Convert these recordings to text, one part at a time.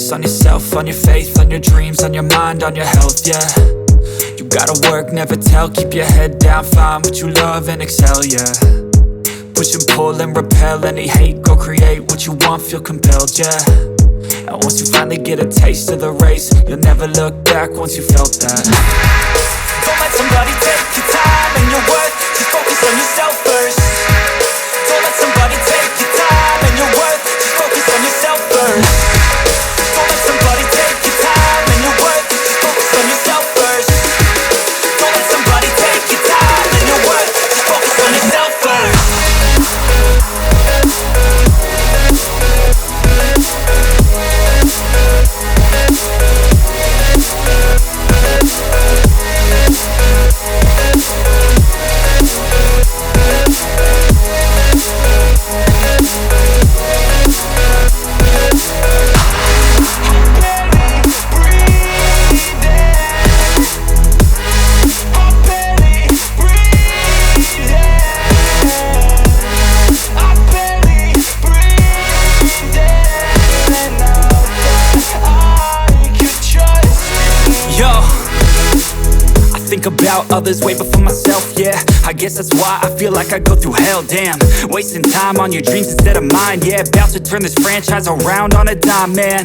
focus on yourself, on your faith, on your dreams, on your mind, on your health, yeah. You gotta work, never tell, keep your head down, find what you love and excel, yeah. Push and pull and repel any hate, go create what you want, feel compelled, yeah. And once you finally get a taste of the race, you'll never look back once you felt that. Don't let somebody take your time and your worth, just focus on yourself first. Don't let somebody take your time and your worth, just focus on yourself first. Don't let somebody take your time and your worth, just focus on yourself first. Don't let somebody take your time and your worth, just focus on yourself first. About others way before myself, yeah. I guess that's why I feel like I go through hell, damn. Wasting time on your dreams instead of mine, yeah. About to turn this franchise around on a dime, man.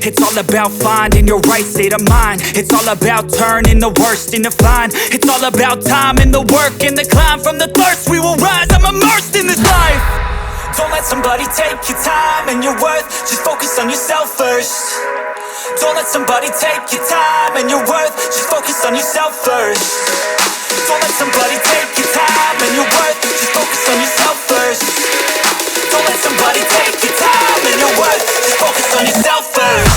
It's all about finding your right state of mind. It's all about turning the worst into fine. It's all about time and the work and the climb. From the thirst we will rise, I'm immersed in this life. Don't let somebody take your time and your worth, just focus on yourself first. Don't let somebody take your time and your worth, just focus on yourself first. Don't let somebody take your time and your worth, just focus on yourself first. Don't let somebody take your time and your worth, just focus on yourself first.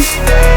Breathe.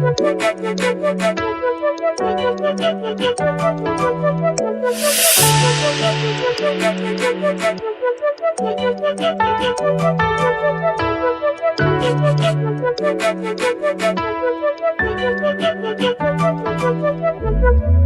Thank you.